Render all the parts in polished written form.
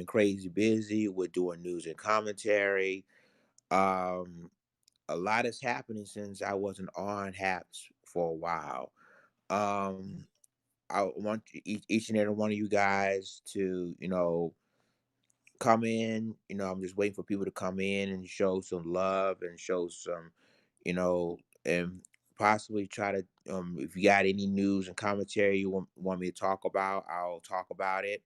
been crazy busy with doing news and commentary. Um, a lot is happening since I wasn't on Happs for a while. Um, I want each and every one of you guys to, come in. I'm just waiting for people to come in and show some love and show some, and possibly try to, if you got any news and commentary you want me to talk about, I'll talk about it.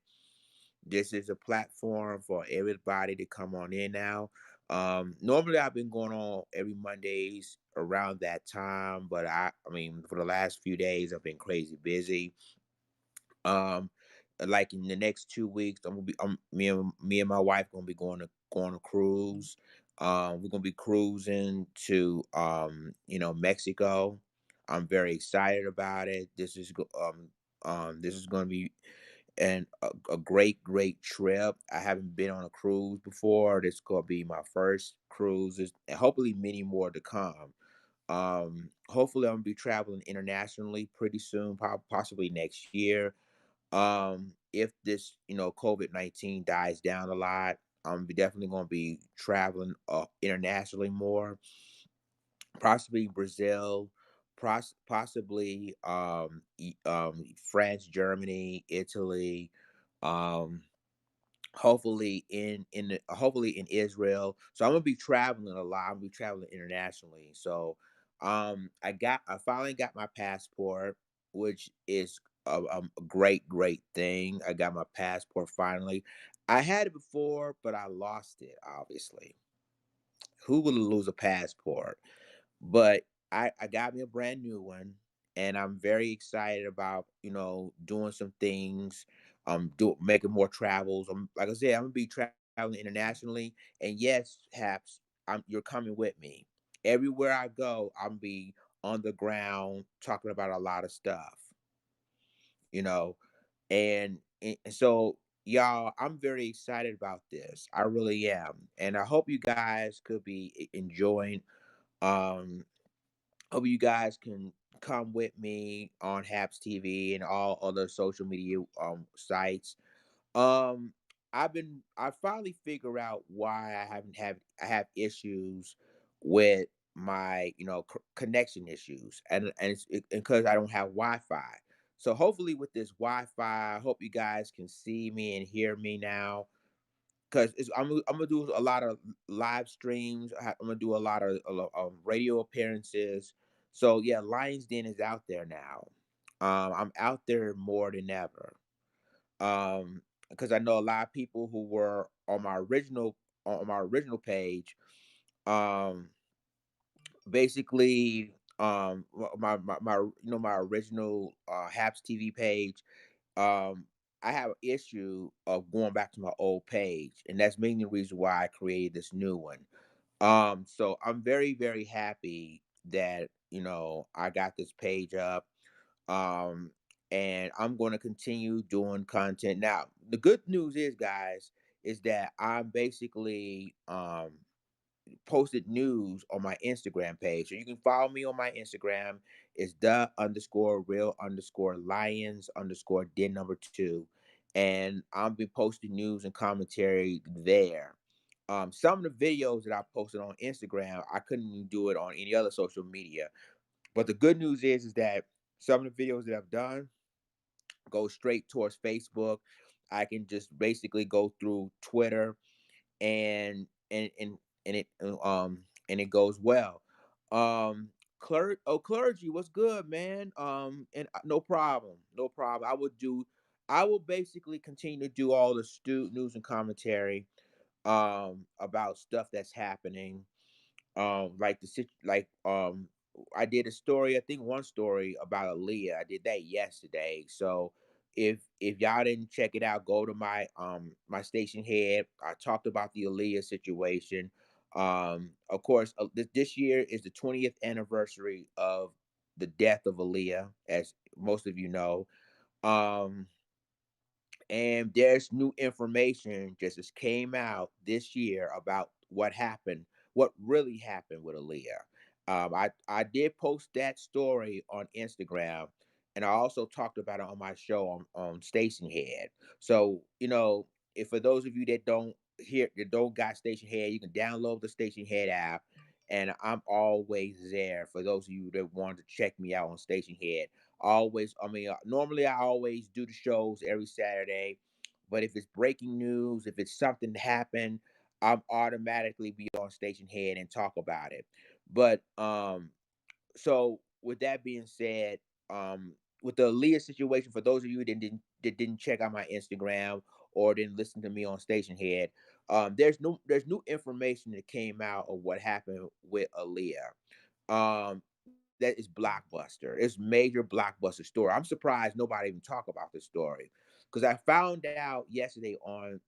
This is a platform for everybody to come on in now. Normally I've been going on every Mondays around that time, but I mean, for the last few days I've been crazy busy. Um, like in the next 2 weeks, me and my wife gonna be going on a cruise. We're gonna be cruising to Mexico. I'm very excited about it. This is gonna be a great trip. I haven't been on a cruise before. This gonna be my first cruise, and hopefully many more to come. Hopefully I'm gonna be traveling internationally pretty soon, possibly next year. If this, COVID-19 dies down a lot, I'm definitely going to be traveling internationally more, possibly Brazil, possibly France, Germany, Italy, um, hopefully in Israel. So I'm gonna be traveling a lot. I'm gonna be traveling internationally. So I finally got my passport, which is a great thing. I got my passport finally. I had it before, but I lost it. Obviously, who would lose a passport? But I got me a brand new one, and I'm very excited about doing some things, making more travels. Like I said, I'm gonna be traveling internationally, and yes, Haps, you're coming with me. Everywhere I go, I'm be on the ground talking about a lot of stuff, you know, and so y'all, I'm very excited about this. I really am, and I hope you guys could be enjoying. Um, Hope you guys can come with me on Haps TV and all other social media sites. Um I finally figure out why I have issues with my connection issues, and it's because I don't have Wi-Fi. So hopefully with this Wi-Fi, I hope you guys can see me and hear me now, because I'm gonna do a lot of live streams. I'm gonna do a lot of radio appearances. So yeah, Lions Den is out there now. I'm out there more than ever. Because I know a lot of people who were on my original page. Um, basically, my original Haps TV page. um I have an issue of going back to my old page, and that's mainly the reason why I created this new one. So I'm very happy that I got this page up. Um and I'm going to continue doing content. Now, the good news is, guys, is that I'm basically posted news on my Instagram page. So you can follow me on my Instagram. It's the underscore real underscore lions underscore den number two. And I'll be posting news and commentary there. Some of the videos that I posted on Instagram, I couldn't even do it on any other social media. But the good news is that some of the videos that I've done go straight towards Facebook. I can just basically go through Twitter, and and it goes well. Clergy, what's good, man? And no problem, no problem. I will basically continue to do all the news and commentary about stuff that's happening, like I did a story, I think one story about Aaliyah. I did that yesterday. So if y'all didn't check it out, go to my station head. I talked about the Aaliyah situation. Of course, this year is the 20th anniversary of the death of Aaliyah, as most of you know. um and there's new information just came out this year about what really happened with Aaliyah. I did post that story on Instagram, and I also talked about it on my show on Station Head. So if for those of you that don't got Station Head, you can download the Station Head app, and I'm always there for those of you that want to check me out on Station Head. Always, I mean, normally I always do the shows every Saturday, but if it's breaking news, if it's something that happened, I'm automatically be on Station Head and talk about it. But so with that being said, um, with the Aaliyah situation, for those of you that didn't check out my Instagram or didn't listen to me on Station Head, there's new information that came out of what happened with Aaliyah. That is blockbuster. It's major blockbuster story. I'm surprised nobody even talk about this story because I found out yesterday on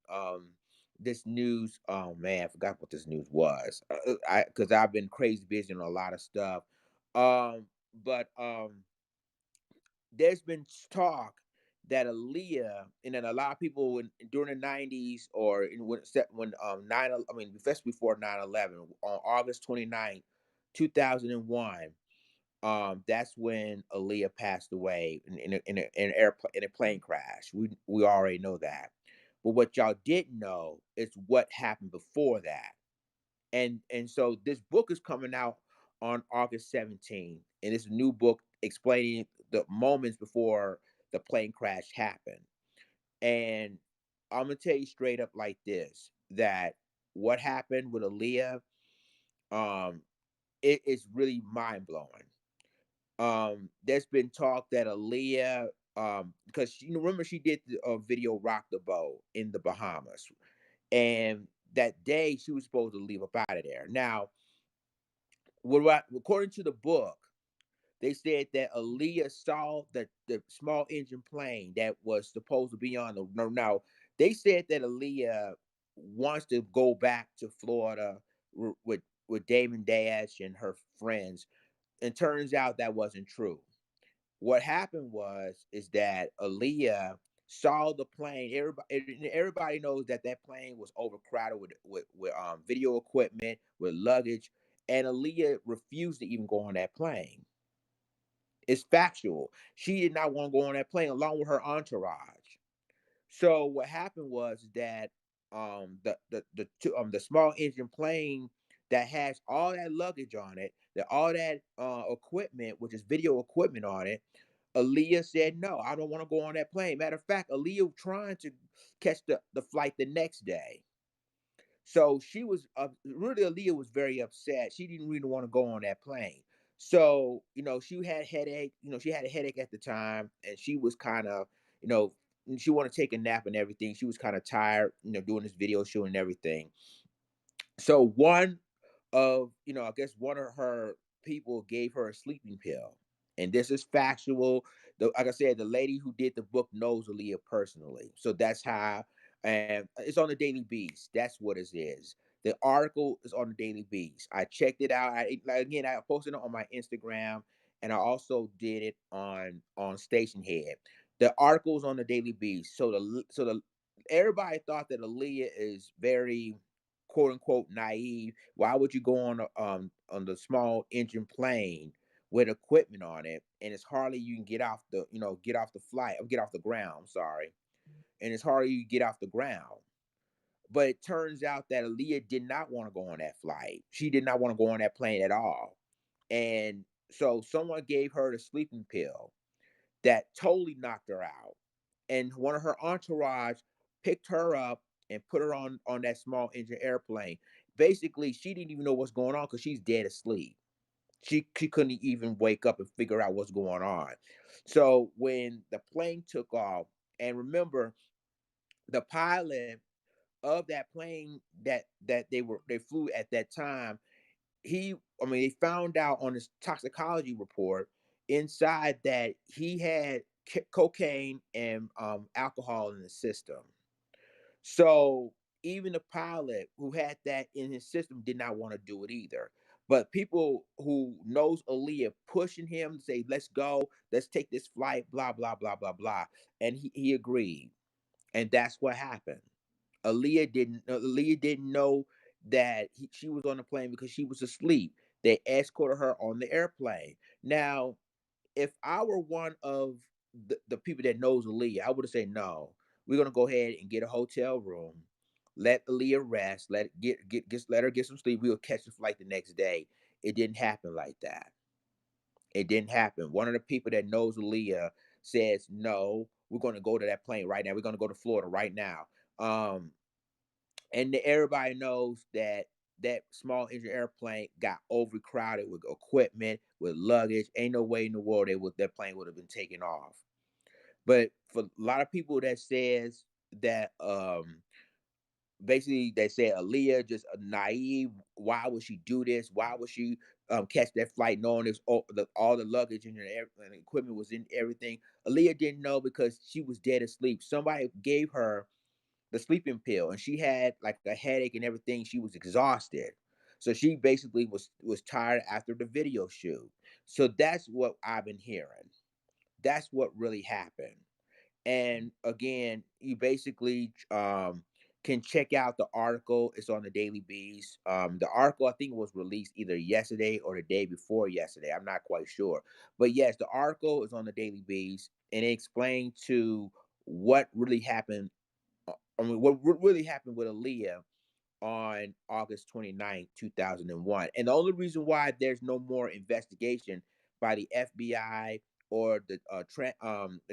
this news. Oh man, I forgot what this news was. I because I've been crazy busy on a lot of stuff. Um, but there's been talk that Aaliyah and then a lot of people during the '90s or when I mean just before 9/11 on August 29th, 2001. That's when Aaliyah passed away in a plane crash. We already know that, but what y'all didn't know is what happened before that. And so this book is coming out on August 17th, and it's a new book explaining the moments before the plane crash happened. And I'm gonna tell you straight up like this: that what happened with Aaliyah, um, it is really mind blowing. There's been talk that Aaliyah, because you know, remember she did the video "Rock the Boat" in the Bahamas, and that day she was supposed to leave up out of there. Now, according to the book, they said that Aaliyah saw the small engine plane that was supposed to be on the. No, now they said that Aaliyah wants to go back to Florida with Damon Dash and her friends, and turns out that wasn't true. What happened was is that Aaliyah saw the plane. Everybody knows that that plane was overcrowded with video equipment, with luggage, and Aaliyah refused to even go on that plane. It's factual. She did not want to go on that plane along with her entourage. So what happened was that the small engine plane that has all that luggage on it, that all that equipment, which is video equipment on it, Aaliyah said no, I don't want to go on that plane. Matter of fact, Aaliyah trying to catch the flight the next day. So she was really Aaliyah was very upset. She didn't really want to go on that plane. So, you know, she had headache, you know, she had a headache at the time and she was kind of, you know, she wanted to take a nap and everything. She was kind of tired, you know, doing this video show and everything. So one of, you know, I guess one of her people gave her a sleeping pill. And this is factual. Like I said, the lady who did the book knows Aaliyah personally. So that's how, and it's on the Daily Beast. That's what it is. The article is on the Daily Beast. I checked it out. Again, I posted it on my Instagram, and I also did it on Station Head. The article's on the Daily Beast. So the everybody thought that Aaliyah is very quote unquote naive. Why would you go on the small engine plane with equipment on it, and it's hardly you can get off the get off the flight or get off the ground. I'm sorry, and it's hardly you get off the ground. But it turns out that Aaliyah did not want to go on that flight. She did not want to go on that plane at all, and so someone gave her the sleeping pill that totally knocked her out. And one of her entourage picked her up and put her on that small engine airplane. Basically, she didn't even know what's going on because she's dead asleep. She couldn't even wake up and figure out what's going on. So when the plane took off, and remember, the pilot of that plane that they flew at that time, I mean, they found out on his toxicology report inside that he had cocaine and alcohol in the system. So even the pilot who had that in his system did not want to do it either. But people who knows Aaliyah pushing him to say, "Let's go, let's take this flight," blah blah blah blah blah, and he agreed, and that's what happened. Aaliyah didn't know that she was on the plane because she was asleep. They escorted her on the airplane. Now, if I were one of the people that knows Aaliyah, I would have said no. We're gonna go ahead and get a hotel room, let Aaliyah rest, let her get some sleep. We'll catch the flight the next day. It didn't happen like that. It didn't happen. One of the people that knows Aaliyah says, no, we're gonna go to that plane right now. We're gonna go to Florida right now. Um, and everybody knows that that small engine airplane got overcrowded with equipment, with luggage. Ain't no way in the world that plane would have been taken off. But for a lot of people that says that basically they said Aaliyah just naive. Why would she do this? Why would she catch that flight knowing this all the luggage and, and equipment was in everything? Aaliyah didn't know because she was dead asleep. Somebody gave her the sleeping pill, and she had like a headache and everything. She was exhausted, so she basically was tired after the video shoot. So that's what I've been hearing. That's what really happened. And again, you basically can check out the article. It's on the Daily Beast. The article I think was released either yesterday or the day before yesterday. I'm not quite sure, but yes, the article is on the Daily Beast, and it explained to what really happened. I mean, what really happened with Aaliyah on August 29th, 2001. And the only reason why there's no more investigation by the FBI or the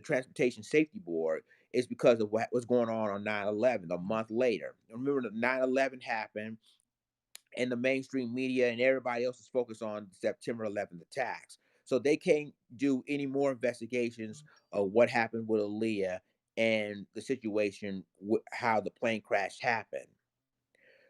Transportation Safety Board is because of what was going on 9/11 a month later. Remember, the 9/11 happened, and the mainstream media and everybody else is focused on September 11th attacks. So they can't do any more investigations of what happened with Aaliyah and the situation, how the plane crash happened.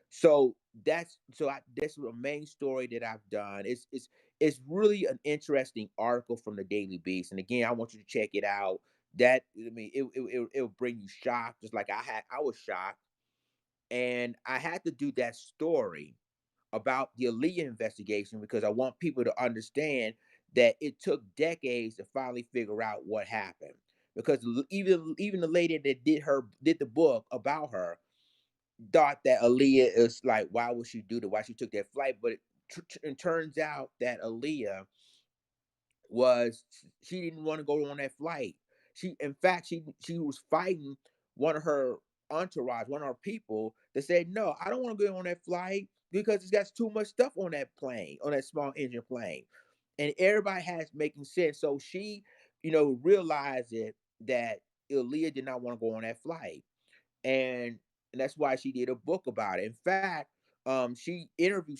So that's the main story that I've done. It's really an interesting article from the Daily Beast, and again, I want you to check it out. That I mean, it'll bring you shock, just like I was shocked, and I had to do that story about the Aaliyah investigation because I want people to understand that it took decades to finally figure out what happened. Because even the lady that did the book about her thought that Aaliyah is like, why would she do that? Why she took that flight? But it turns out that Aaliyah was she didn't want to go on that flight. In fact, she was fighting one of her entourage, one of her people that said, no, I don't want to go on that flight because it's got too much stuff on that plane, on that small engine plane. And everybody has making sense. So she, realized it that Aaliyah did not want to go on that flight, and that's why she did a book about it. In fact, she interviewed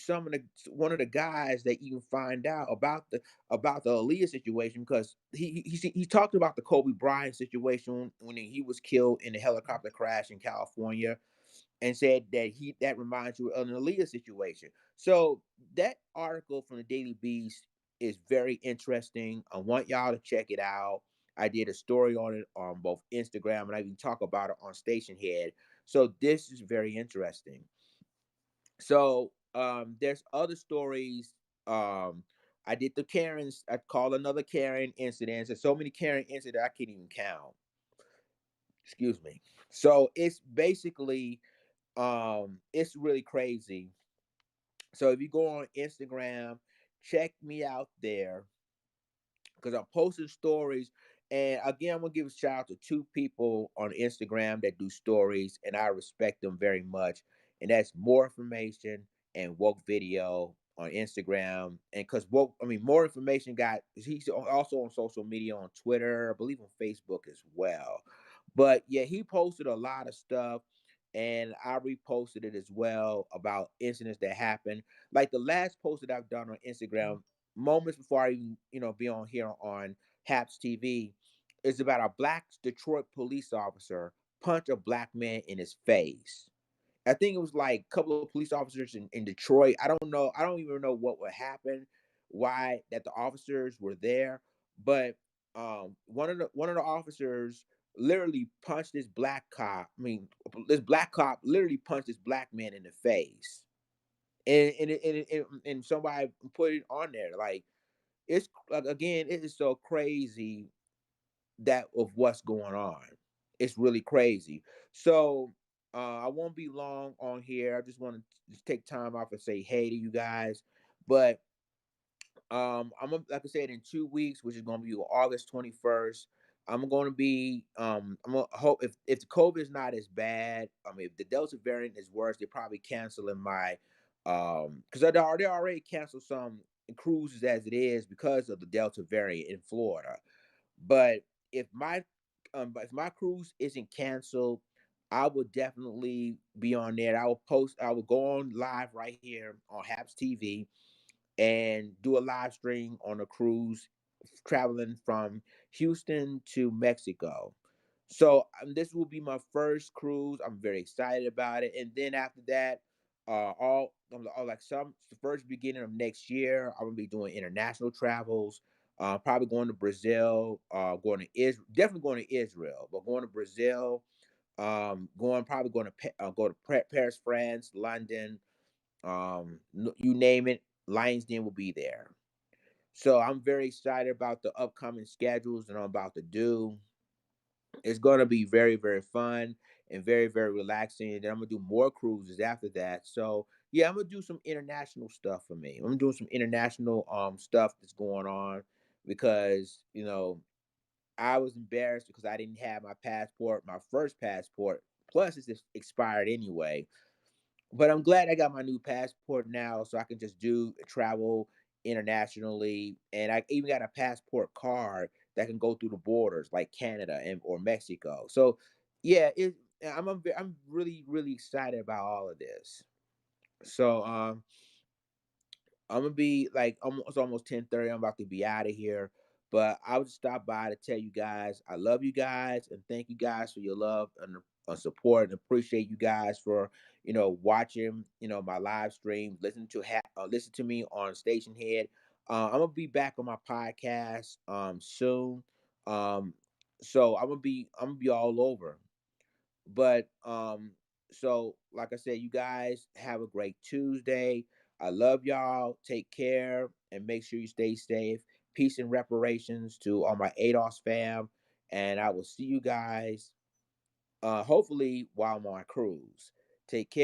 one of the guys that even find out about the Aaliyah situation because he talked about the Kobe Bryant situation when he was killed in a helicopter crash in California, and said that that reminds you of an Aaliyah situation. So that article from the Daily Beast is very interesting. I want y'all to check it out. I did a story on it on both Instagram, and I even talk about it on Station Head. So this is very interesting. So there's other stories. I did the Karens. I called another Karen incident. There's so many Karen incidents I can't even count. Excuse me. So it's basically it's really crazy. So if you go on Instagram, check me out there because I'm posting stories. And again, I'm gonna give a shout out to two people on Instagram that do stories, and I respect them very much. And that's More Information and Woke Video on Instagram. And because More Information he's also on social media on Twitter, I believe on Facebook as well. But yeah, he posted a lot of stuff, and I reposted it as well about incidents that happened. Like the last post that I've done on Instagram, moments before I even, be on here on Happs TV, is about a black Detroit police officer punch a black man in his face. I think it was like a couple of police officers in Detroit. I don't know. I don't even know what would happen, why that the officers were there. But one of the officers literally punched this black cop. I mean, this black cop literally punched this black man in the face. And somebody put it on there. Like, it's like, again, it is so crazy that of what's going on. It's really crazy. So I won't be long on here. I just want to just take time off and say hey to you guys. But like I said, in 2 weeks, which is gonna be August 21st, I'm going to be I'm gonna hope if the COVID is not as bad. I mean, if the Delta variant is worse, they're probably canceling my because they already canceled some cruises as it is because of the Delta variant in Florida. But if my if my cruise isn't canceled, I will definitely be on there. I will post. I will go on live right here on Happs TV and do a live stream on a cruise traveling from Houston to Mexico. So this will be my first cruise. I'm very excited about it. And then after that, all like some the first beginning of next year, I'm gonna be doing international travels. Probably going to Brazil. Going to Israel. Definitely going to Israel, but going to Brazil. Going probably going to go to Paris, France, London. You name it, Lions Den will be there. So I'm very excited about the upcoming schedules that I'm about to do. It's going to be very, very fun and very, very relaxing. And then I'm gonna do more cruises after that. So yeah, I'm gonna do some international stuff for me. I'm doing some international stuff that's going on because I was embarrassed because I didn't have my passport, my first passport. Plus, it's expired anyway. But I'm glad I got my new passport now, so I can just do travel internationally, and I even got a passport card that can go through the borders like Canada and or Mexico. So, yeah, I'm really really excited about all of this. So, I'm gonna be like it's almost 10:30. I'm about to be out of here. But I would stop by to tell you guys I love you guys and thank you guys for your love and support and appreciate you guys for watching my live streams, listen to me on Station Head. I'm gonna be back on my podcast soon. Um, so I'm gonna be all over. But so like I said, you guys have a great Tuesday. I love y'all. Take care and make sure you stay safe. Peace and reparations to all my ADOS fam. And I will see you guys hopefully while I'm on my cruise. Take care.